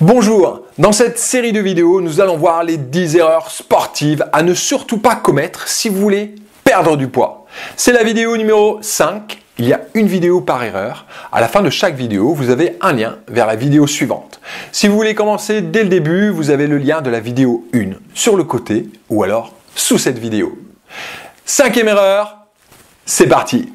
Bonjour, dans cette série de vidéos, nous allons voir les 10 erreurs sportives à ne surtout pas commettre si vous voulez perdre du poids. C'est la vidéo numéro 5, il y a une vidéo par erreur. À la fin de chaque vidéo, vous avez un lien vers la vidéo suivante. Si vous voulez commencer dès le début, vous avez le lien de la vidéo 1 sur le côté ou alors sous cette vidéo. 5e erreur, c'est parti!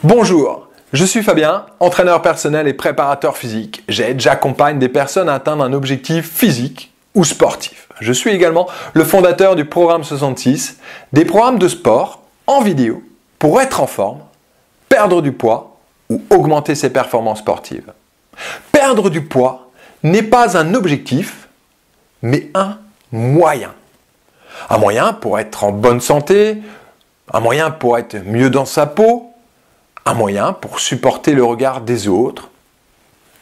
Bonjour, je suis Fabien, entraîneur personnel et préparateur physique. J'accompagne des personnes à atteindre un objectif physique ou sportif. Je suis également le fondateur du programme 66, des programmes de sport en vidéo pour être en forme, perdre du poids ou augmenter ses performances sportives. Perdre du poids n'est pas un objectif, mais un moyen. Un moyen pour être en bonne santé, un moyen pour être mieux dans sa peau, un moyen pour supporter le regard des autres,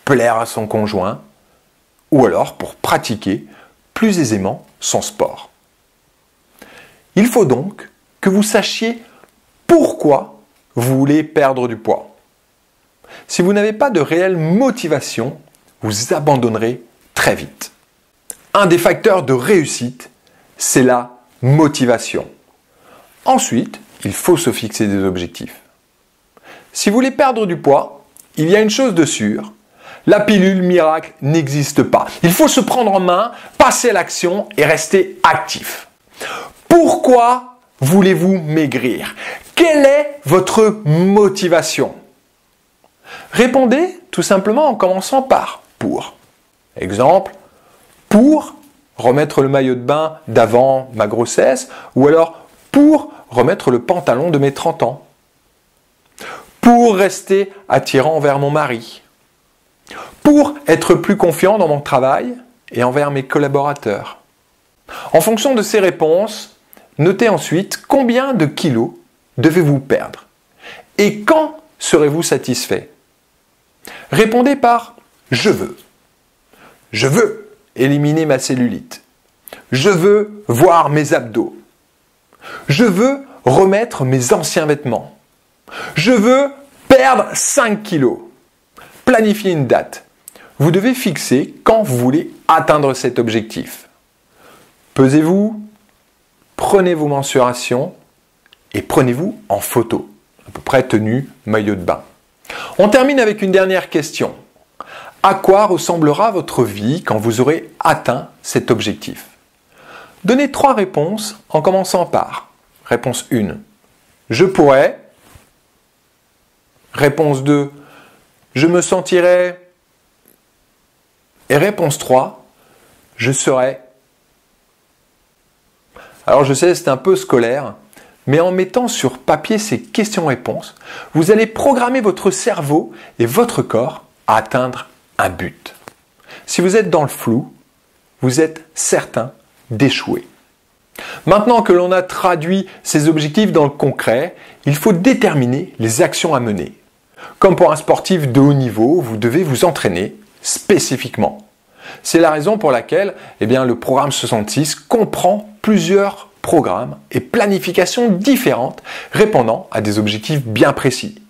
plaire à son conjoint, ou alors pour pratiquer plus aisément son sport. Il faut donc que vous sachiez pourquoi vous voulez perdre du poids. Si vous n'avez pas de réelle motivation, vous abandonnerez très vite. Un des facteurs de réussite, c'est la motivation. Ensuite, il faut se fixer des objectifs. Si vous voulez perdre du poids, il y a une chose de sûre, la pilule miracle n'existe pas. Il faut se prendre en main, passer à l'action et rester actif. Pourquoi voulez-vous maigrir? Quelle est votre motivation? Répondez tout simplement en commençant par « pour ». Exemple, pour remettre le maillot de bain d'avant ma grossesse ou alors pour remettre le pantalon de mes 30 ans. Pour rester attirant envers mon mari, pour être plus confiant dans mon travail et envers mes collaborateurs. En fonction de ces réponses, notez ensuite combien de kilos devez-vous perdre et quand serez-vous satisfait. Répondez par « je veux ». Je veux éliminer ma cellulite. Je veux voir mes abdos. Je veux remettre mes anciens vêtements. Je veux perdre 5 kilos. Planifiez une date. Vous devez fixer quand vous voulez atteindre cet objectif. Pesez-vous, prenez vos mensurations et prenez-vous en photo, à peu près tenue maillot de bain. On termine avec une dernière question. À quoi ressemblera votre vie quand vous aurez atteint cet objectif? Donnez 3 réponses en commençant par réponse 1. Je pourrais. Réponse 2, je me sentirais. Et réponse 3, je serais. Alors je sais, c'est un peu scolaire, mais en mettant sur papier ces questions-réponses, vous allez programmer votre cerveau et votre corps à atteindre un but. Si vous êtes dans le flou, vous êtes certain d'échouer. Maintenant que l'on a traduit ces objectifs dans le concret, il faut déterminer les actions à mener. Comme pour un sportif de haut niveau, vous devez vous entraîner spécifiquement. C'est la raison pour laquelle le programme 66 comprend plusieurs programmes et planifications différentes répondant à des objectifs bien précis.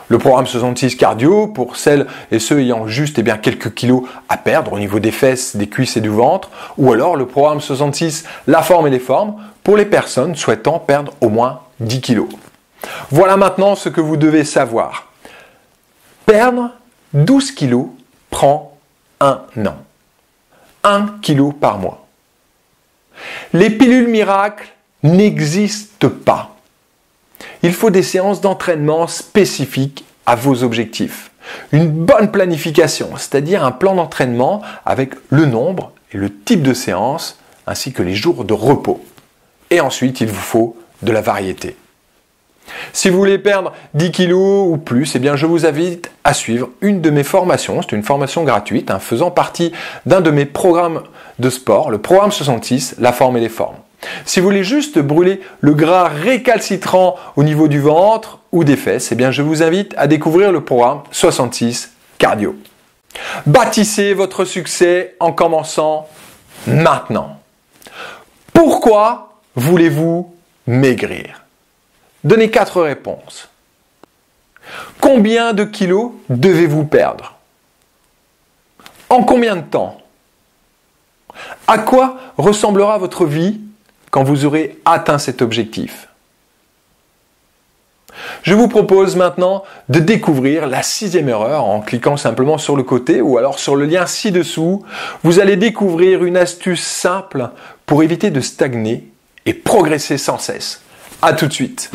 Le programme 66 cardio pour celles et ceux ayant juste quelques kilos à perdre au niveau des fesses, des cuisses et du ventre, ou alors le programme 66 la forme et les formes pour les personnes souhaitant perdre au moins 10 kilos. Voilà maintenant ce que vous devez savoir. Perdre 12 kilos prend 1 an. 1 kilo par mois. Les pilules miracles n'existent pas. Il faut des séances d'entraînement spécifiques à vos objectifs. Une bonne planification, c'est-à-dire un plan d'entraînement avec le nombre et le type de séance, ainsi que les jours de repos. Et ensuite, il vous faut de la variété. Si vous voulez perdre 10 kilos ou plus, je vous invite à suivre une de mes formations. C'est une formation gratuite faisant partie d'un de mes programmes de sport, le programme 66, la forme et les formes. Si vous voulez juste brûler le gras récalcitrant au niveau du ventre ou des fesses, je vous invite à découvrir le programme 66 cardio. Bâtissez votre succès en commençant maintenant. Pourquoi voulez-vous maigrir? Donnez 4 réponses. Combien de kilos devez-vous perdre? En combien de temps? À quoi ressemblera votre vie quand vous aurez atteint cet objectif? Je vous propose maintenant de découvrir la 6e erreur en cliquant simplement sur le côté ou alors sur le lien ci-dessous. Vous allez découvrir une astuce simple pour éviter de stagner et progresser sans cesse. À tout de suite.